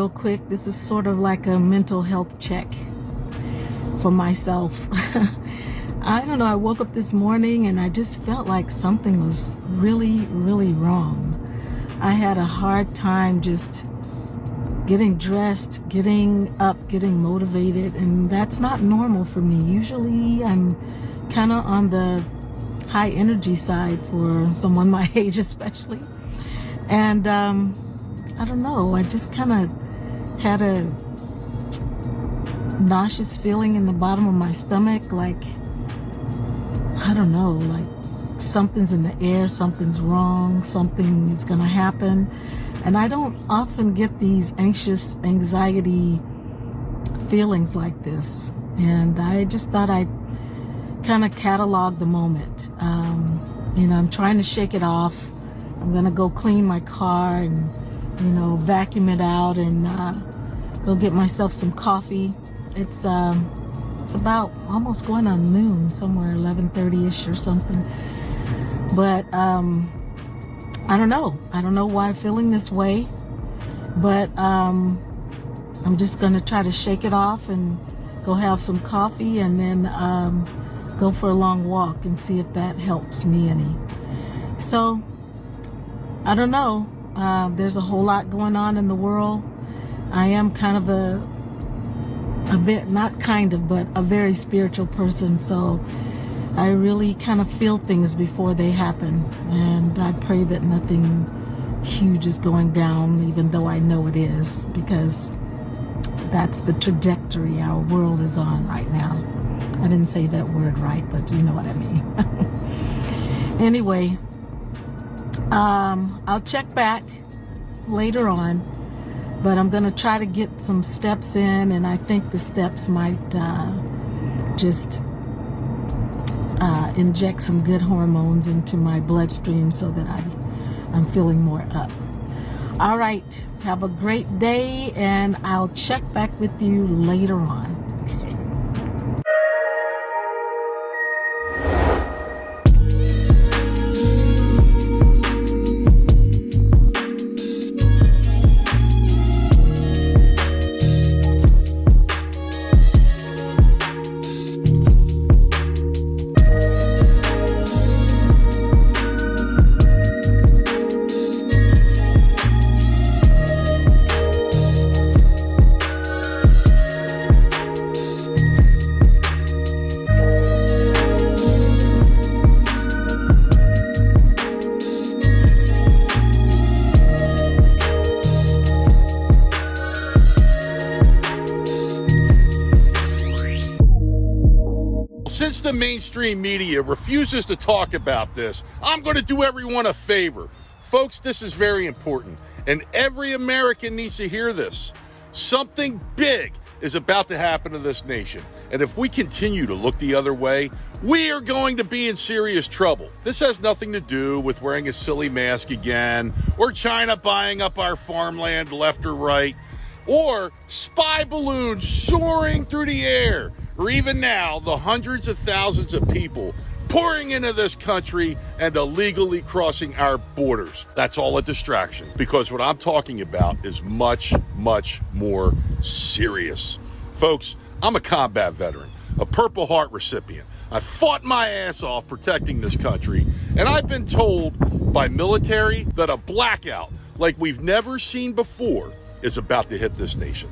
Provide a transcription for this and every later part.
real quick. This is sort of like a mental health check for myself. I don't know, I woke up this morning and I just felt like something was really, really wrong. I had a hard time just getting dressed, getting up, getting motivated, and that's not normal for me. Usually I'm kind of on the high energy side for someone my age especially. And I don't know, I just kind of had a nauseous feeling in the bottom of my stomach, like, I don't know, like something's in the air, something's wrong, something is gonna happen. And I don't often get these anxious, anxiety feelings like this. And I just thought I'd kind of catalog the moment. I'm trying to shake it off. I'm gonna go clean my car and, vacuum it out and go get myself some coffee. It's about almost going on noon, somewhere 11:30ish or something. But I don't know why I'm feeling this way, but I'm just gonna try to shake it off and go have some coffee and then go for a long walk and see if that helps me any. So I don't know. There's a whole lot going on in the world. I am kind of a very spiritual person, so I really kind of feel things before they happen, and I pray that nothing huge is going down, even though I know it is, because that's the trajectory our world is on right now. I didn't say that word right, but you know what I mean. Anyway, I'll check back later on, but I'm going to try to get some steps in, and I think the steps might just inject some good hormones into my bloodstream so that I'm feeling more up. All right, have a great day, and I'll check back with you later on. Okay. Since the mainstream media refuses to talk about this, I'm going to do everyone a favor. Folks, this is very important, and every American needs to hear this. Something big is about to happen to this nation, and if we continue to look the other way, we are going to be in serious trouble. This has nothing to do with wearing a silly mask again, or China buying up our farmland left or right, or spy balloons soaring through the air, or even now, the hundreds of thousands of people pouring into this country and illegally crossing our borders. That's all a distraction, because what I'm talking about is much, much more serious. Folks, I'm a combat veteran, a Purple Heart recipient. I fought my ass off protecting this country, and I've been told by military that a blackout like we've never seen before is about to hit this nation.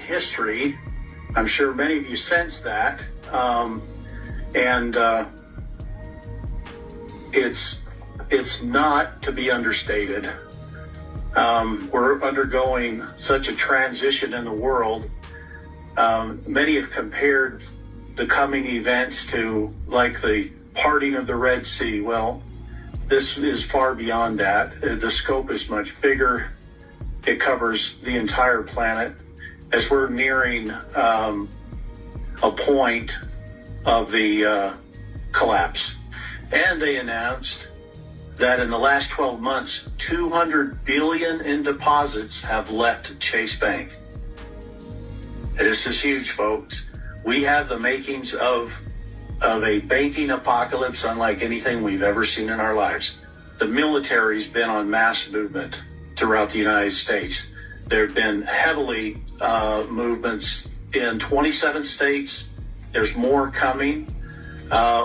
history. I'm sure many of you sense that. It's not to be understated. We're undergoing such a transition in the world. Many have compared the coming events to like the parting of the Red Sea. Well, this is far beyond that. The scope is much bigger. It covers the entire planet as we're nearing a point of the collapse. And they announced that in the last 12 months, $200 billion in deposits have left Chase Bank. This is huge, folks. We have the makings of a banking apocalypse unlike anything we've ever seen in our lives. The military's been on mass movement throughout the United States. There have been heavily movements in 27 states. There's more coming.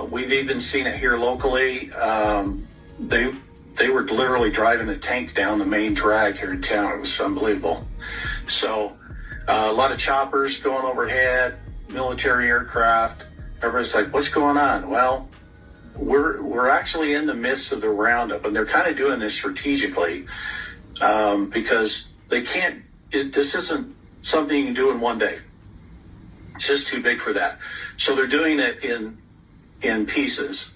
We've even seen it here locally. They were literally driving a tank down the main drag here in town. It was unbelievable. So a lot of choppers going overhead, military aircraft. Everybody's like, what's going on? Well, we're actually in the midst of the roundup, and they're kind of doing this strategically because they can't. This isn't something you can do in one day. It's just too big for that. So they're doing it in pieces.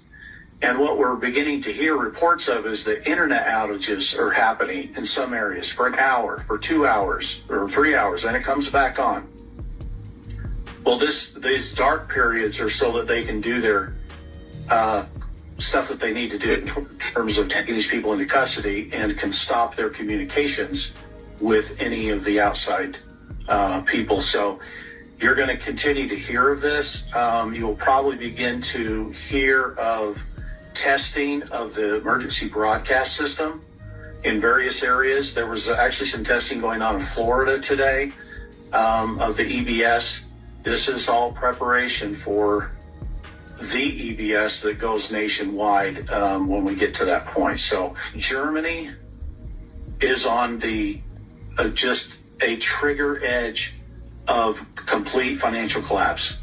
And what we're beginning to hear reports of is that internet outages are happening in some areas for an hour, for 2 hours, or 3 hours, and it comes back on. Well, these dark periods are so that they can do their stuff that they need to do in terms of taking these people into custody and can stop their communications with any of the outside people. So you're going to continue to hear of this. You'll probably begin to hear of testing of the emergency broadcast system in various areas. There was actually some testing going on in Florida today of the EBS. This is all preparation for the EBS that goes nationwide when we get to that point. So Germany is on the just a trigger edge of complete financial collapse.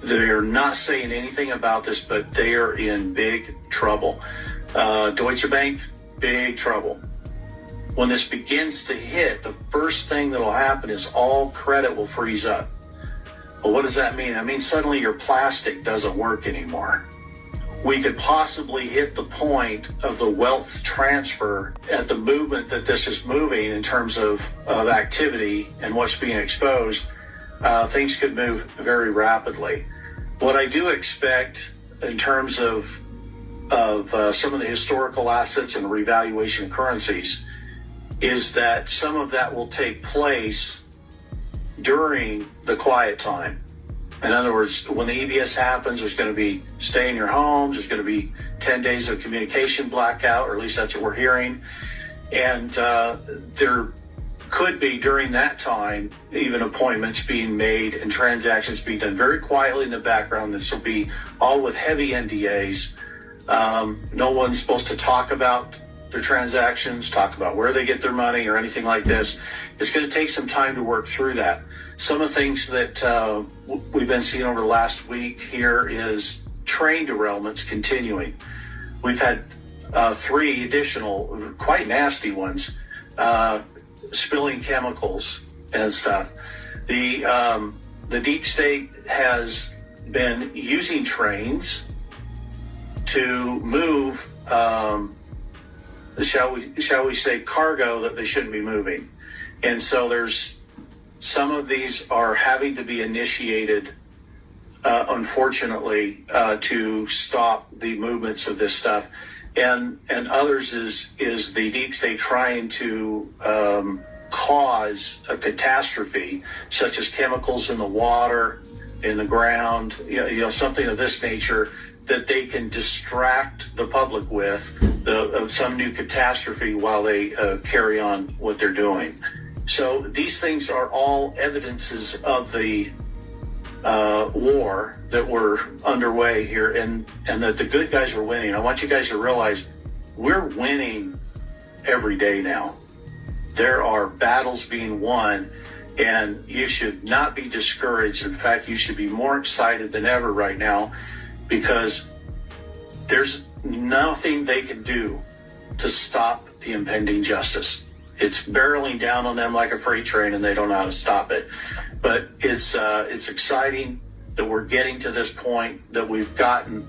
They're not saying anything about this, but they are in big trouble. Deutsche Bank, big trouble. When this begins to hit, the first thing that will happen is all credit will freeze up. Well, what does that mean? That means suddenly your plastic doesn't work anymore. We could possibly hit the point of the wealth transfer at the movement that this is moving in terms of activity and what's being exposed. Things could move very rapidly. What I do expect in terms of some of the historical assets and revaluation of currencies is that some of that will take place during the quiet time. In other words, when the EBS happens, there's going to be stay in your homes. There's going to be 10 days of communication blackout, or at least that's what we're hearing. And there could be during that time even appointments being made and transactions being done very quietly in the background. This will be all with heavy NDAs. No one's supposed to talk about their transactions, talk about where they get their money or anything like this. It's going to take some time to work through that. Some of the things that we've been seeing over the last week here is train derailments continuing. We've had 3 additional quite nasty ones, spilling chemicals and stuff. The deep state has been using trains to move, shall we say, cargo that they shouldn't be moving. And so there's some of these are having to be initiated, unfortunately, to stop the movements of this stuff. And others is the deep state trying to cause a catastrophe, such as chemicals in the water, in the ground, something of this nature that they can distract the public with of some new catastrophe while they carry on what they're doing. So these things are all evidences of the war that were underway here, and that the good guys are winning. I want you guys to realize we're winning every day now. There are battles being won, And you should not be discouraged. In fact, you should be more excited than ever right now, because there's nothing they can do to stop the impending justice. It's barreling down on them like a freight train, and they don't know how to stop it. But it's exciting that we're getting to this point, that we've gotten.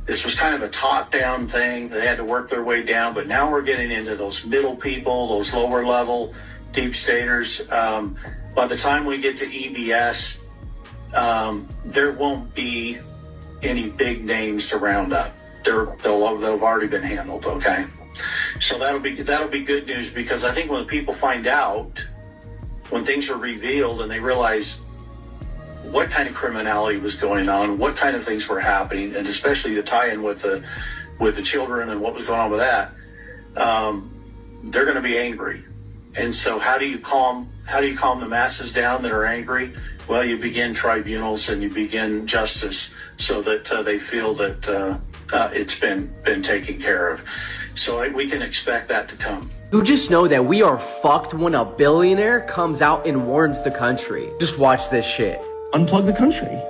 This was kind of a top-down thing. They had to work their way down, but now we're getting into those middle people, those lower-level deep staters. By the time we get to EBS, there won't be any big names to round up. They've already been handled. Okay, so that'll be good news, because I think when people find out, when things are revealed and they realize what kind of criminality was going on, what kind of things were happening, and especially the tie-in with the children and what was going on with that, they're going to be angry. And so how do you calm the masses down that are angry? Well, you begin tribunals and you begin justice, so that they feel that it's been taken care of. So we can expect that to come. You just know that we are fucked when a billionaire comes out and warns the country. Just watch this shit. Unplug the country.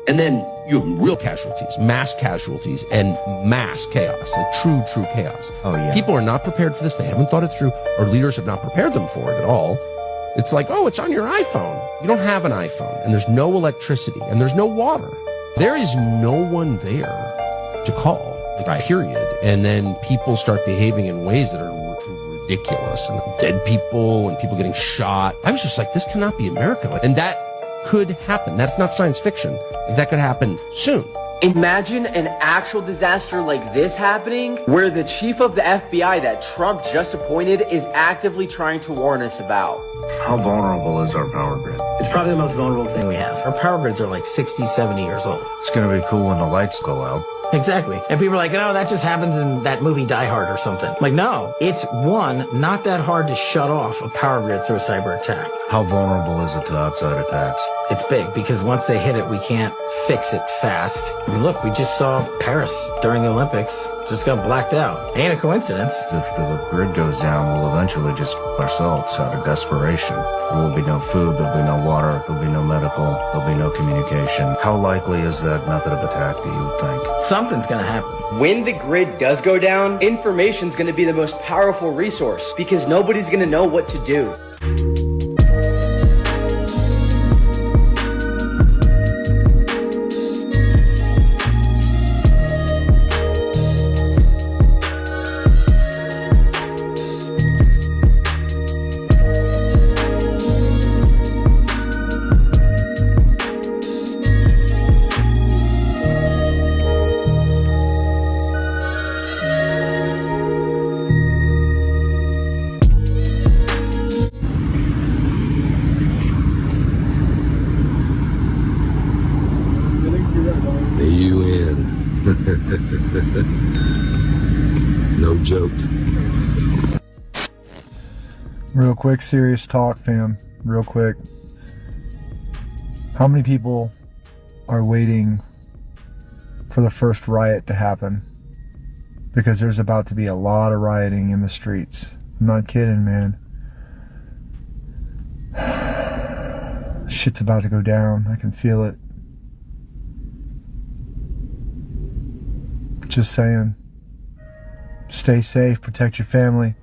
And then you have real casualties, and mass chaos, like true chaos. Oh, yeah. People are not prepared for this. They haven't thought it through. Our leaders have not prepared them for it at all. It's like, oh, it's on your iPhone. You don't have an iPhone, and there's no electricity, and there's no water. There is no one there to call, like, right. Period. And then people start behaving in ways that are ridiculous, and dead people and people getting shot. I was just like, this cannot be America. And that could happen. That's not science fiction. If that could happen soon. Imagine an actual disaster like this happening, where the chief of the FBI that Trump just appointed is actively trying to warn us about. How vulnerable is our power grid? It's probably the most vulnerable thing we have. Our power grids are like 60, 70 years old. It's going to be cool when the lights go out. Exactly. And people are like, oh, that just happens in that movie Die Hard or something. Like, no, it's not that hard to shut off a power grid through a cyber attack. How vulnerable is it to outside attacks? It's big, because once they hit it, we can't fix it fast. I mean, look, we just saw Paris during the Olympics just got blacked out. Ain't a coincidence. If the grid goes down, we'll eventually just ourselves out of desperation. There will be no food, there'll be no water, there'll be no medical, there'll be no communication. How likely is that method of attack, do you think? Something's gonna happen. When the grid does go down, information's gonna be the most powerful resource, because nobody's gonna know what to do. No joke. Real quick, serious talk, fam. Real quick. How many people are waiting for the first riot to happen? Because there's about to be a lot of rioting in the streets. I'm not kidding, man. Shit's about to go down. I can feel it. Just saying. Stay safe, protect your family.